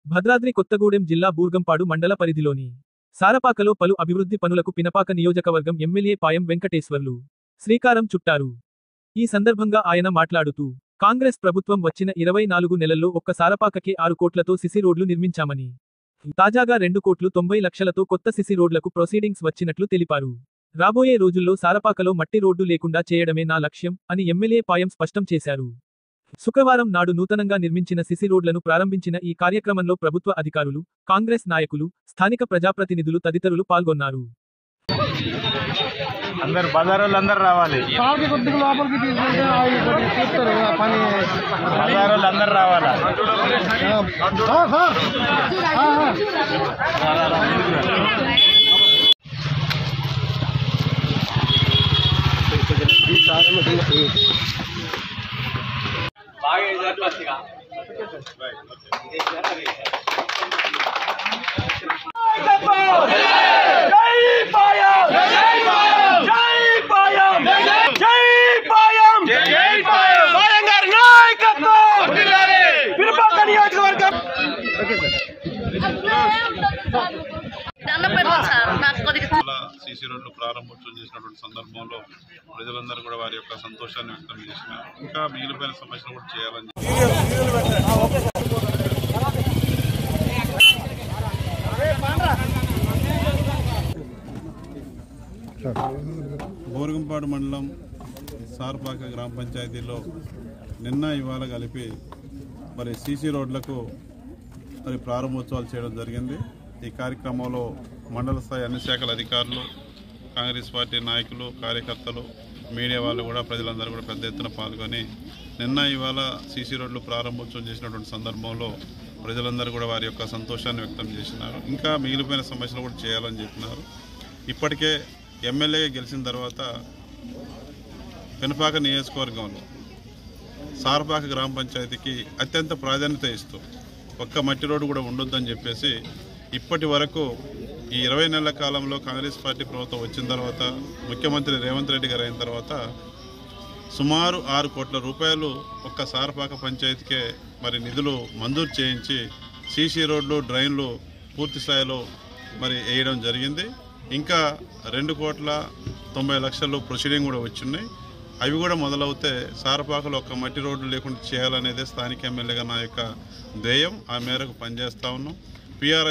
భద్రాద్రి కొత్తగూడెం జిల్లా బూర్గంపాడు మండల పరిధిలోని సారపాకలో పలు అభివృద్ధి పనులకు పినపాక నియోజకవర్గం ఎమ్మెల్యే పాయం వెంకటేశ్వర్లు శ్రీకారం చుట్టారు. ఈ సందర్భంగా ఆయన మాట్లాడుతూ, కాంగ్రెస్ ప్రభుత్వం వచ్చిన 24 నెలల్లో ఒక్క సారపాకకే 6 కోట్లతో సిసి రోడ్లు నిర్మించామని, తాజాగా 2,90,00,000తో కొత్త సిసి రోడ్లకు ప్రొసీడింగ్స్ వచ్చినట్లు తెలిపారు. రాబోయే రోజుల్లో సారపాకలో మట్టి రోడ్డు లేకుండా చేయడమే నా లక్ష్యం అని ఎమ్మెల్యే పాయం స్పష్టం చేశారు. శుక్రవారం నాడు నూతనంగా నిర్మించిన సిసి రోడ్లను ప్రారంభించిన ఈ కార్యక్రమంలో ప్రభుత్వ అధికారులు, కాంగ్రెస్ నాయకులు, స్థానిక ప్రజాప్రతినిధులు తదితరులు పాల్గొన్నారు. అందరు బజారోళ్ళందరూ రావాలి, బజారోళ్ళందరూ రావాలా. సీసీ రోడ్లు ప్రారంభోత్సవం చేసినటువంటి సందర్భంలో ప్రజలందరూ కూడా వారి యొక్క సంతోషాన్ని వ్యక్తం చేసినారు. ఇంకా మిగిలిపోయిన సమస్యలు కూడా చేయాలని బూర్గంపాడు మండలం సారపాక గ్రామ పంచాయతీలో నిన్న ఇవాళ కలిపి మరి సీసీ రోడ్లకు మరి ప్రారంభోత్సవాలు చేయడం జరిగింది. ఈ కార్యక్రమంలో మండల స్థాయి అన్ని శాఖల అధికారులు, కాంగ్రెస్ పార్టీ నాయకులు, కార్యకర్తలు, మీడియా వాళ్ళు కూడా ప్రజలందరూ కూడా పెద్ద ఎత్తున పాల్గొని నిన్న ఇవాళ సీసీ రోడ్లు ప్రారంభోత్సవం చేసినటువంటి సందర్భంలో ప్రజలందరూ కూడా వారి యొక్క సంతోషాన్ని వ్యక్తం చేసినారు. ఇంకా మిగిలిపోయిన సమస్యలు కూడా చేయాలని చెప్పినారు. ఇప్పటికే ఎమ్మెల్యేగా గెలిచిన తర్వాత పినపాక నియోజకవర్గంలో సారపాక గ్రామ పంచాయతీకి అత్యంత ప్రాధాన్యత ఇస్తూ ఒక్క మట్టి రోడ్డు కూడా ఉండొద్దని చెప్పేసి ఇప్పటి వరకు ఈ 20 నెలల కాలంలో కాంగ్రెస్ పార్టీ ప్రభుత్వం వచ్చిన తర్వాత, ముఖ్యమంత్రి రేవంత్ రెడ్డి గారు అయిన తర్వాత సుమారు 6 కోట్ల రూపాయలు ఒక్క సారపాక పంచాయతీకే మరి నిధులు మంజూరు చేయించి సీసీ రోడ్లు, డ్రైన్లు పూర్తి స్థాయిలో మరి వేయడం జరిగింది. ఇంకా 2,90,00,000 ప్రొసీడింగ్ కూడా వచ్చినాయి. అవి కూడా మొదలవుతే సారపాకలో ఒక్క మట్టి రోడ్లు లేకుండా చేయాలనేదే స్థానిక ఎమ్మెల్యేగా నా యొక్క ధ్యేయం. ఆ మేరకు పనిచేస్తూ ఉన్నాం. పిఆర్